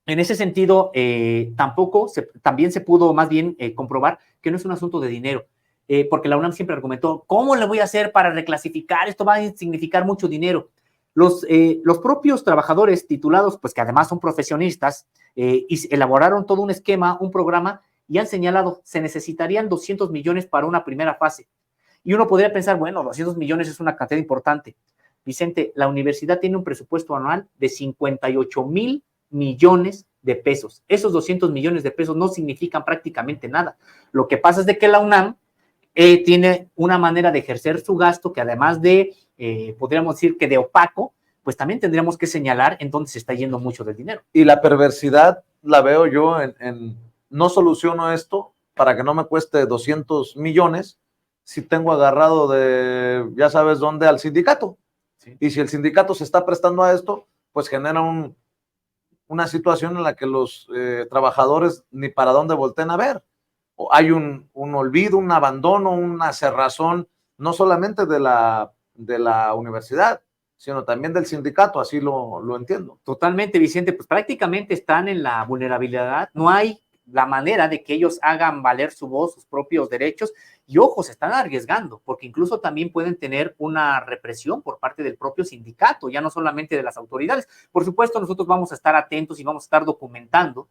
B: en ese sentido, también se pudo más bien comprobar que no es un asunto de dinero, porque la UNAM siempre argumentó, ¿cómo le voy a hacer para reclasificar? Esto va a significar mucho dinero. Los propios trabajadores titulados, pues que además son profesionistas, elaboraron todo un esquema, un programa, y han señalado, se necesitarían 200 millones para una primera fase. Y uno podría pensar, bueno, 200 millones es una cantidad importante. Vicente, la universidad tiene un presupuesto anual de 58,000 millones de pesos. Esos 200 millones de pesos no significan prácticamente nada. Lo que pasa es de que la UNAM tiene una manera de ejercer su gasto que además de, podríamos decir que de opaco, pues también tendríamos que señalar en dónde se está yendo mucho del dinero.
A: Y la perversidad la veo yo en no soluciono esto para que no me cueste 200 millones si tengo agarrado de, ya sabes dónde, al sindicato. Sí. Y si el sindicato se está prestando a esto, pues genera una situación en la que los trabajadores ni para dónde volteen a ver. O hay un olvido, un abandono, una cerrazón, no solamente de la universidad, sino también del sindicato, así lo entiendo.
B: Totalmente, Vicente, pues prácticamente están en la vulnerabilidad, no hay la manera de que ellos hagan valer su voz, sus propios derechos, y ojo, se están arriesgando, porque incluso también pueden tener una represión por parte del propio sindicato, ya no solamente de las autoridades. Por supuesto, nosotros vamos a estar atentos y vamos a estar documentando,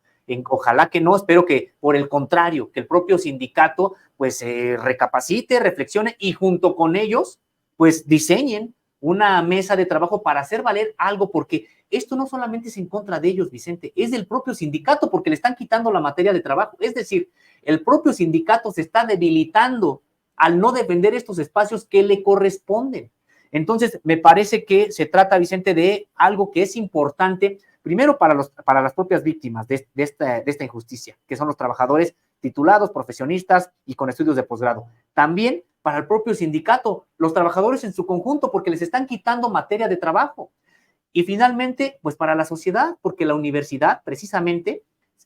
B: ojalá que no, espero que por el contrario, que el propio sindicato pues recapacite, reflexione y junto con ellos pues diseñen una mesa de trabajo para hacer valer algo, porque esto no solamente es en contra de ellos, Vicente, es del propio sindicato, porque le están quitando la materia de trabajo. Es decir, el propio sindicato se está debilitando al no defender estos espacios que le corresponden. Entonces, me parece que se trata, Vicente, de algo que es importante, primero para las propias víctimas de esta injusticia, que son los trabajadores titulados, profesionistas y con estudios de posgrado. También para el propio sindicato, los trabajadores en su conjunto, porque les están quitando materia de trabajo. Y finalmente, pues para la sociedad, porque la universidad, precisamente,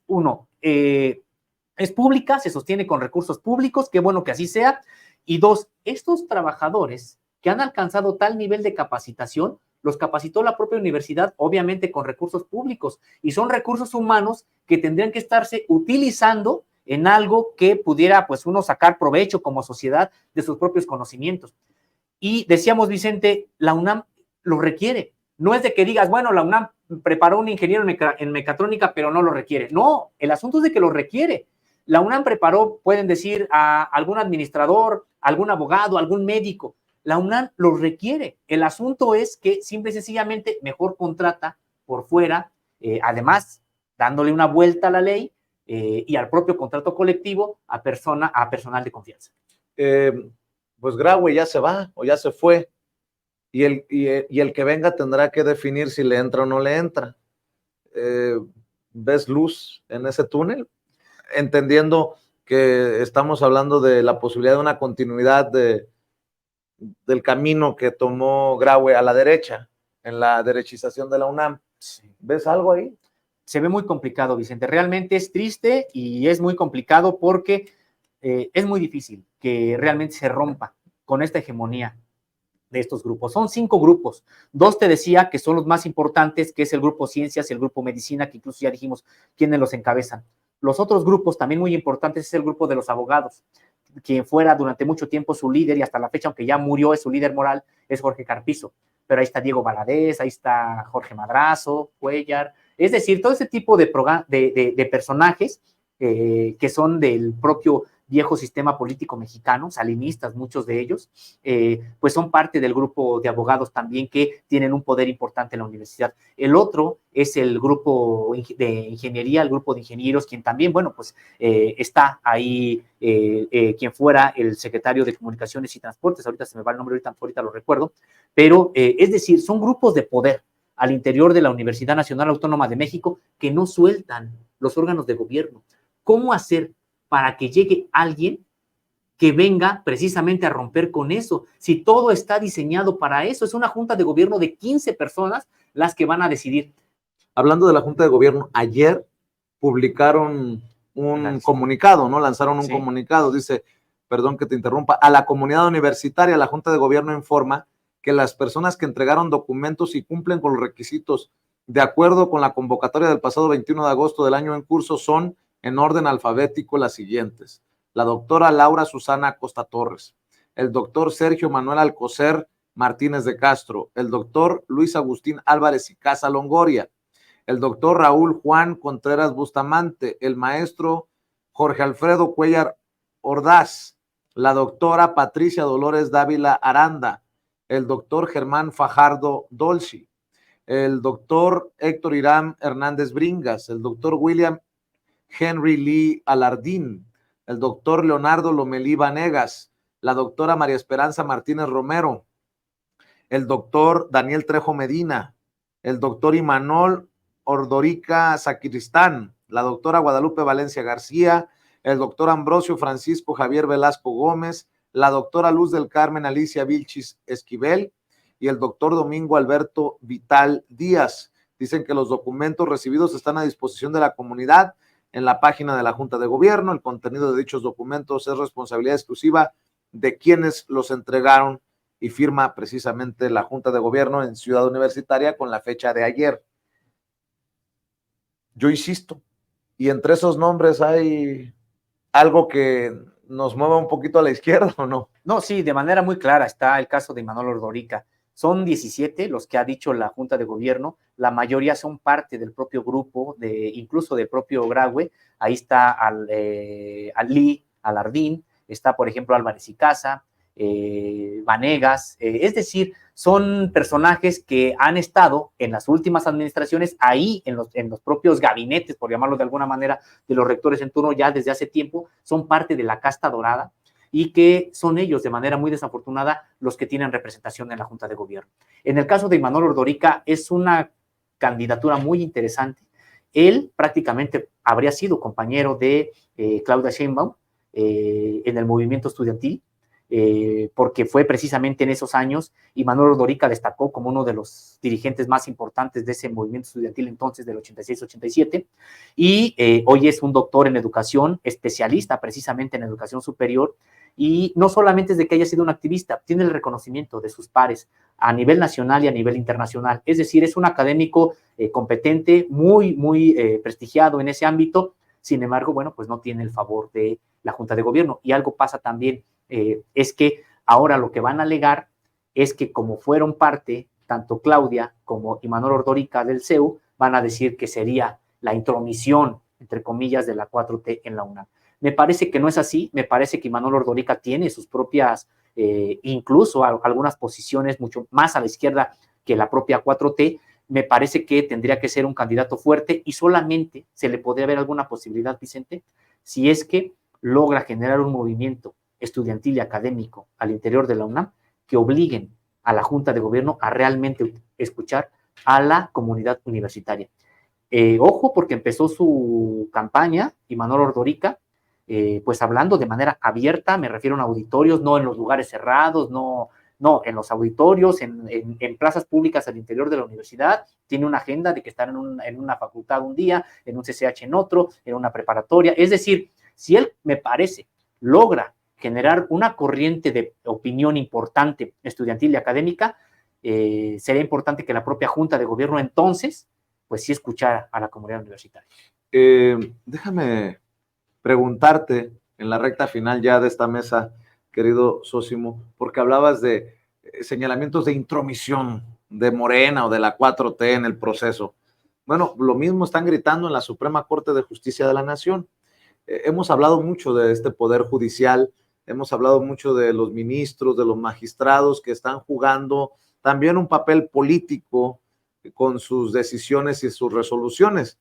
B: uno, es pública, se sostiene con recursos públicos, qué bueno que así sea. Y dos, estos trabajadores que han alcanzado tal nivel de capacitación, los capacitó la propia universidad, obviamente con recursos públicos, y son recursos humanos que tendrían que estarse utilizando en algo que pudiera, pues, uno sacar provecho como sociedad de sus propios conocimientos. Y decíamos, Vicente, la UNAM lo requiere. No es de que digas, bueno, la UNAM preparó un ingeniero en mecatrónica, pero no lo requiere. No, el asunto es de que lo requiere. La UNAM preparó, pueden decir, a algún administrador, algún abogado, algún médico. La UNAM lo requiere. El asunto es que simple y sencillamente mejor contrata por fuera, además dándole una vuelta a la ley y al propio contrato colectivo a personal de confianza.
A: Pues Graue ya se va o ya se fue, y el que venga tendrá que definir si le entra o no le entra. ¿Ves luz en ese túnel? Entendiendo que estamos hablando de la posibilidad de una continuidad del camino que tomó Graue a la derecha, en la derechización de la UNAM.
B: Sí.
A: ¿Ves algo ahí?
B: Se ve muy complicado, Vicente. Realmente es triste y es muy complicado porque es muy difícil que realmente se rompa con esta hegemonía de estos grupos. Son 5 grupos. 2 te decía que son los más importantes, que es el grupo Ciencias y el grupo Medicina, que incluso ya dijimos quiénes los encabezan. Los otros grupos también muy importantes es el grupo de los abogados, quien fuera durante mucho tiempo su líder y hasta la fecha, aunque ya murió, es su líder moral, es Jorge Carpizo. Pero ahí está Diego Valadez, ahí está Jorge Madrazo, Cuellar, es decir, todo ese tipo de personajes que son del propio viejo sistema político mexicano, salinistas, muchos de ellos, pues son parte del grupo de abogados también que tienen un poder importante en la universidad. El otro es el grupo de ingeniería, el grupo de ingenieros, quien también, bueno, pues está ahí, quien fuera el secretario de Comunicaciones y Transportes, ahorita se me va el nombre, ahorita lo recuerdo, pero es decir, son grupos de poder al interior de la Universidad Nacional Autónoma de México que no sueltan los órganos de gobierno. ¿Cómo hacer para que llegue alguien que venga precisamente a romper con eso? Si todo está diseñado para eso, es una junta de gobierno de 15 personas las que van a decidir.
A: Hablando de la junta de gobierno, ayer publicaron un comunicado, ¿no? Lanzaron un comunicado, dice, perdón que te interrumpa, a la comunidad universitaria, la junta de gobierno informa que las personas que entregaron documentos y cumplen con los requisitos de acuerdo con la convocatoria del pasado 21 de agosto del año en curso son, en orden alfabético, las siguientes: la doctora Laura Susana Costa Torres, el doctor Sergio Manuel Alcocer Martínez de Castro, el doctor Luis Agustín Álvarez y Casa Longoria, el doctor Raúl Juan Contreras Bustamante, el maestro Jorge Alfredo Cuellar Ordaz, la doctora Patricia Dolores Dávila Aranda, el doctor Germán Fajardo Dolci, el doctor Héctor Irán Hernández Bringas, el doctor William Henry Lee Alardín, el doctor Leonardo Lomelí Vanegas, la doctora María Esperanza Martínez Romero, el doctor Daniel Trejo Medina, el doctor Imanol Ordorica Sacristán, la doctora Guadalupe Valencia García, el doctor Ambrosio Francisco Javier Velasco Gómez, la doctora Luz del Carmen Alicia Vilchis Esquivel y el doctor Domingo Alberto Vital Díaz. Dicen que los documentos recibidos están a disposición de la comunidad en la página de la Junta de Gobierno. El contenido de dichos documentos es responsabilidad exclusiva de quienes los entregaron y firma precisamente la Junta de Gobierno en Ciudad Universitaria con la fecha de ayer. Yo insisto, y entre esos nombres hay algo que nos mueva un poquito a la izquierda, ¿o no?
B: No, sí, de manera muy clara está el caso de Imanol Ordorica. Son 17 los que ha dicho la Junta de Gobierno, la mayoría son parte del propio grupo, incluso del propio Graue. Ahí está Ali Alardín, está por ejemplo Álvarez y Casa, Vanegas, es decir, son personajes que han estado en las últimas administraciones ahí en los propios gabinetes, por llamarlo de alguna manera, de los rectores en turno ya desde hace tiempo, son parte de la casta dorada y que son ellos de manera muy desafortunada los que tienen representación en la Junta de Gobierno. En el caso de Imanol Ordorica es una candidatura muy interesante. Él prácticamente habría sido compañero de Claudia Sheinbaum en el movimiento estudiantil, porque fue precisamente en esos años, Imanol Ordorica destacó como uno de los dirigentes más importantes de ese movimiento estudiantil entonces del 86-87, y hoy es un doctor en educación, especialista precisamente en educación superior, y no solamente es de que haya sido un activista, tiene el reconocimiento de sus pares a nivel nacional y a nivel internacional, es decir, es un académico competente, muy prestigiado en ese ámbito. Sin embargo, bueno, pues no tiene el favor de la Junta de Gobierno, y algo pasa también, es que ahora lo que van a alegar es que como fueron parte, tanto Claudia como Imanol Ordorica del CEU, van a decir que sería la intromisión, entre comillas, de la 4T en la UNAM. Me parece que no es así, me parece que Imanol Ordorica tiene sus propias, incluso algunas posiciones mucho más a la izquierda que la propia 4T, me parece que tendría que ser un candidato fuerte y solamente se le podría ver alguna posibilidad, Vicente, si es que logra generar un movimiento estudiantil y académico al interior de la UNAM que obliguen a la Junta de Gobierno a realmente escuchar a la comunidad universitaria. Ojo, porque empezó su campaña, Imanol Ordorica, pues hablando de manera abierta, me refiero a auditorios, no en los lugares cerrados, no, en los auditorios, en plazas públicas al interior de la universidad. Tiene una agenda de que estar en una facultad un día, en un CCH en otro, en una preparatoria. Es decir, si él, me parece, logra generar una corriente de opinión importante estudiantil y académica, sería importante que la propia Junta de Gobierno entonces, pues sí escuchara a la comunidad universitaria.
A: Déjame preguntarte en la recta final ya de esta mesa, querido Zósimo, porque hablabas de señalamientos de intromisión de Morena o de la 4T en el proceso. Bueno, lo mismo están gritando en la Suprema Corte de Justicia de la Nación. Hemos hablado mucho de este poder judicial, hemos hablado mucho de los ministros, de los magistrados que están jugando también un papel político con sus decisiones y sus resoluciones.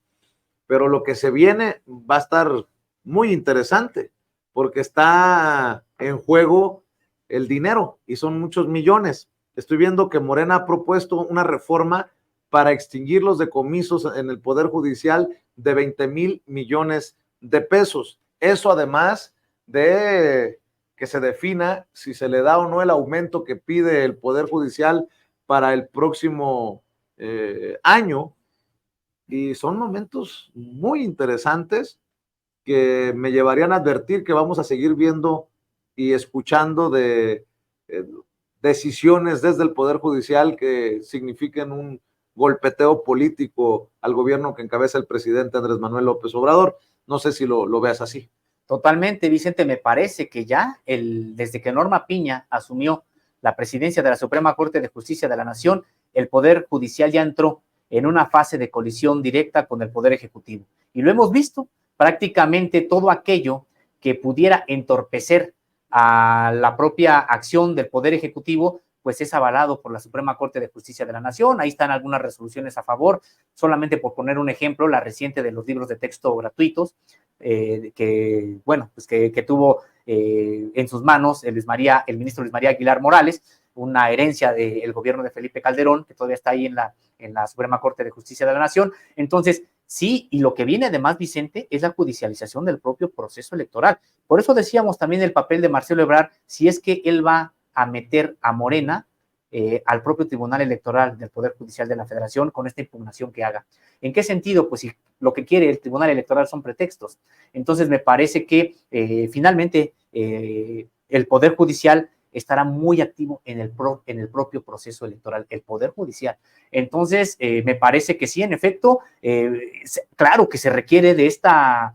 A: Pero lo que se viene va a estar muy interesante porque está en juego el dinero y son muchos millones. Estoy viendo que Morena ha propuesto una reforma para extinguir los decomisos en el Poder Judicial de 20,000 millones de pesos. Eso además de que se defina si se le da o no el aumento que pide el Poder Judicial para el próximo año. Y son momentos muy interesantes que me llevarían a advertir que vamos a seguir viendo y escuchando de decisiones desde el Poder Judicial que signifiquen un golpeteo político al gobierno que encabeza el presidente Andrés Manuel López Obrador. No sé si lo veas así.
B: Totalmente, Vicente, me parece que ya desde que Norma Piña asumió la presidencia de la Suprema Corte de Justicia de la Nación, el Poder Judicial ya entró en una fase de colisión directa con el Poder Ejecutivo. Y lo hemos visto, prácticamente todo aquello que pudiera entorpecer a la propia acción del Poder Ejecutivo, pues es avalado por la Suprema Corte de Justicia de la Nación. Ahí están algunas resoluciones a favor, solamente por poner un ejemplo, la reciente de los libros de texto gratuitos, que tuvo en sus manos el ministro Luis María Aguilar Morales, una herencia del gobierno de Felipe Calderón, que todavía está ahí en la Suprema Corte de Justicia de la Nación. Entonces, sí, y lo que viene además, Vicente, es la judicialización del propio proceso electoral. Por eso decíamos también el papel de Marcelo Ebrard, si es que él va a meter a Morena al propio Tribunal Electoral del Poder Judicial de la Federación con esta impugnación que haga. ¿En qué sentido? Pues si lo que quiere el Tribunal Electoral son pretextos. Entonces me parece que finalmente el Poder Judicial estará muy activo en el propio proceso electoral, el Poder Judicial. Entonces, me parece que sí, en efecto, claro que se requiere de esta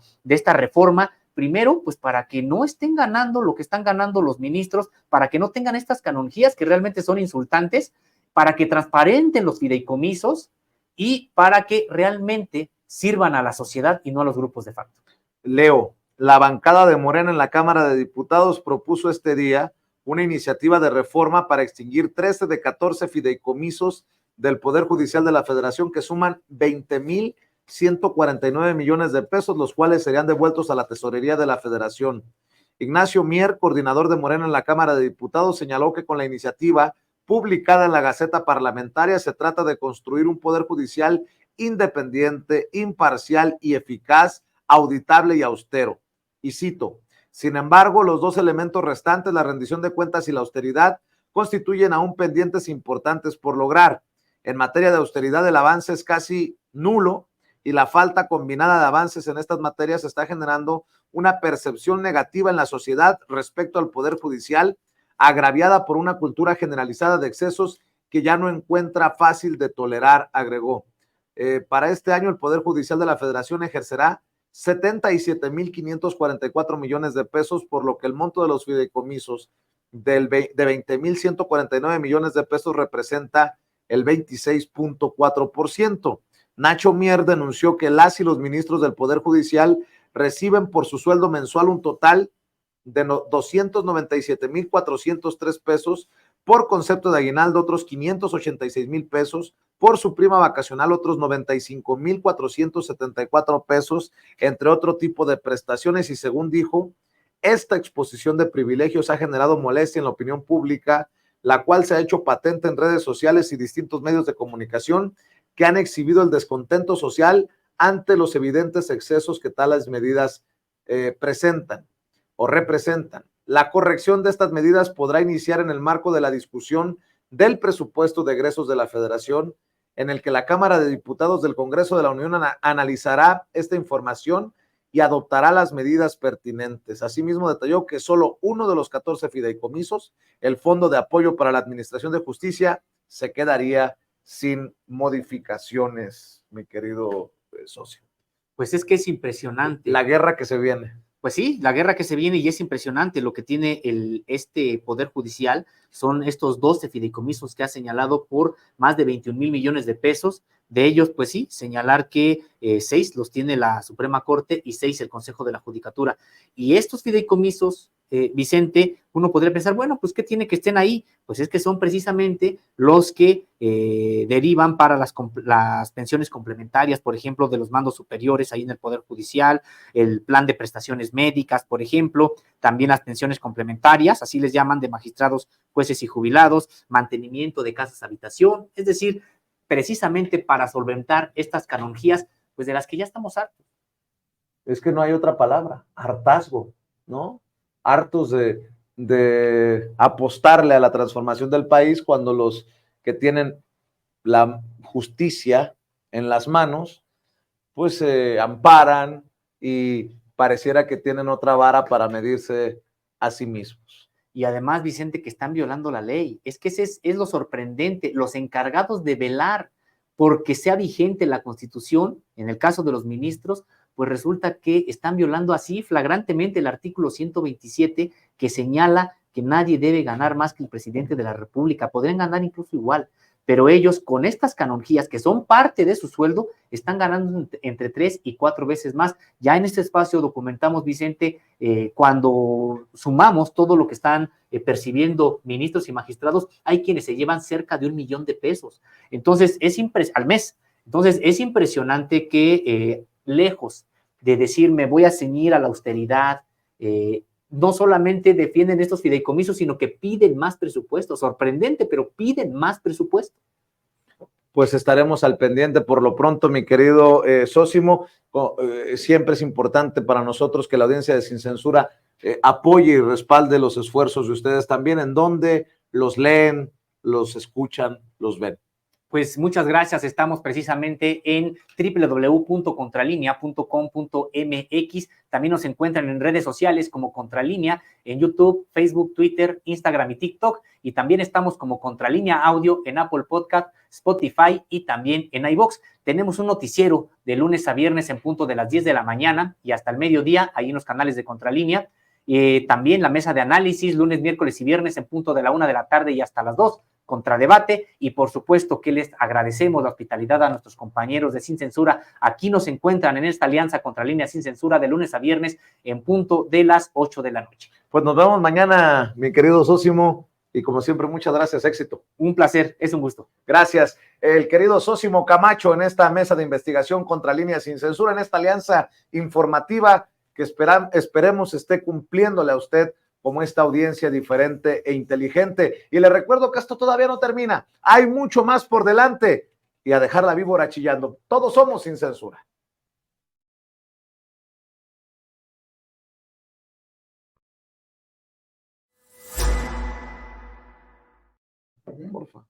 B: reforma, primero, pues para que no estén ganando lo que están ganando los ministros, para que no tengan estas canonjías que realmente son insultantes, para que transparenten los fideicomisos y para que realmente sirvan a la sociedad y no a los grupos de facto.
A: Leo, la bancada de Morena en la Cámara de Diputados propuso este día una iniciativa de reforma para extinguir 13 de 14 fideicomisos del Poder Judicial de la Federación que suman 20,149 millones de pesos, los cuales serían devueltos a la tesorería de la Federación. Ignacio Mier, coordinador de Morena en la Cámara de Diputados, señaló que con la iniciativa publicada en la Gaceta Parlamentaria se trata de construir un Poder Judicial independiente, imparcial y eficaz, auditable y austero. Y cito: sin embargo, los dos elementos restantes, la rendición de cuentas y la austeridad, constituyen aún pendientes importantes por lograr. En materia de austeridad, el avance es casi nulo y la falta combinada de avances en estas materias está generando una percepción negativa en la sociedad respecto al Poder Judicial, agraviada por una cultura generalizada de excesos que ya no encuentra fácil de tolerar, agregó. Para este año, el Poder Judicial de la Federación ejercerá 77,544 millones de pesos, por lo que el monto de los fideicomisos de 20,149 millones de pesos representa el 26,4%. Nacho Mier denunció que las y los ministros del Poder Judicial reciben por su sueldo mensual un total de 297,403 pesos, por concepto de aguinaldo otros 586,000 pesos, por su prima vacacional otros 95,474 pesos, entre otro tipo de prestaciones, y según dijo, esta exposición de privilegios ha generado molestia en la opinión pública, la cual se ha hecho patente en redes sociales y distintos medios de comunicación que han exhibido el descontento social ante los evidentes excesos que tales medidas presentan o representan. La corrección de estas medidas podrá iniciar en el marco de la discusión del presupuesto de egresos de la Federación, en el que la Cámara de Diputados del Congreso de la Unión analizará esta información y adoptará las medidas pertinentes. Asimismo, detalló que solo uno de los 14 fideicomisos, el Fondo de Apoyo para la Administración de Justicia, se quedaría sin modificaciones, mi querido socio.
B: Pues es que es impresionante.
A: La guerra que se viene.
B: Pues sí, la guerra que se viene, y es impresionante lo que tiene este Poder Judicial. Son estos 12 fideicomisos que ha señalado por más de 21 mil millones de pesos. De ellos, pues sí, señalar que 6 los tiene la Suprema Corte y 6 el Consejo de la Judicatura. Y estos fideicomisos, Vicente, uno podría pensar, bueno, pues ¿qué tiene que estén ahí? Pues es que son precisamente los que derivan para las pensiones complementarias, por ejemplo, de los mandos superiores ahí en el Poder Judicial, el plan de prestaciones médicas, por ejemplo, también las pensiones complementarias, así les llaman, de magistrados, jueces y jubilados, mantenimiento de casas habitación, es decir, precisamente para solventar estas canonjías, pues de las que ya estamos hartos.
A: Es que no hay otra palabra, hartazgo, ¿no? Hartos de apostarle a la transformación del país cuando los que tienen la justicia en las manos, pues se amparan y pareciera que tienen otra vara para medirse a sí mismos.
B: Y además, Vicente, que están violando la ley. Es que ese es lo sorprendente. Los encargados de velar porque sea vigente la Constitución, en el caso de los ministros, pues resulta que están violando así flagrantemente el artículo 127, que señala que nadie debe ganar más que el presidente de la República. Podrían ganar incluso igual, pero ellos con estas canonjías, que son parte de su sueldo, están ganando entre 3 y 4 veces más. Ya en este espacio documentamos, Vicente, cuando sumamos todo lo que están percibiendo ministros y magistrados, hay quienes se llevan cerca de 1 millón de pesos. Entonces, al mes. Entonces, es impresionante que lejos de decir me voy a ceñir a la austeridad, no solamente defienden estos fideicomisos, sino que piden más presupuesto. Sorprendente, pero piden más presupuesto.
A: Pues estaremos al pendiente. Por lo pronto, mi querido Sósimo, siempre es importante para nosotros que la audiencia de Sin Censura apoye y respalde los esfuerzos de ustedes también, en donde los leen, los escuchan, los ven.
B: Pues muchas gracias. Estamos precisamente en www.contralinea.com.mx. También nos encuentran en redes sociales como Contralínea, en YouTube, Facebook, Twitter, Instagram y TikTok. Y también estamos como Contralínea Audio en Apple Podcast, Spotify y también en iVoox. Tenemos un noticiero de lunes a viernes en punto de las 10 de la mañana y hasta el mediodía, ahí en los canales de Contralínea. También la mesa de análisis, lunes, miércoles y viernes en punto de la 1 de la tarde y hasta las 2. Contradebate, y por supuesto que les agradecemos la hospitalidad a nuestros compañeros de Sin Censura. Aquí nos encuentran en esta alianza Contralínea Sin Censura de lunes a viernes en punto de las 8 de la noche.
A: Pues nos vemos mañana, mi querido Sósimo, y como siempre, muchas gracias, éxito.
B: Un placer, es un gusto.
A: Gracias. El querido Sósimo Camacho en esta mesa de investigación Contralínea Sin Censura, en esta alianza informativa que esperemos esté cumpliéndole a usted como esta audiencia diferente e inteligente. Y le recuerdo que esto todavía no termina. Hay mucho más por delante. Y a dejar la víbora chillando. Todos somos Sin Censura. Porfa.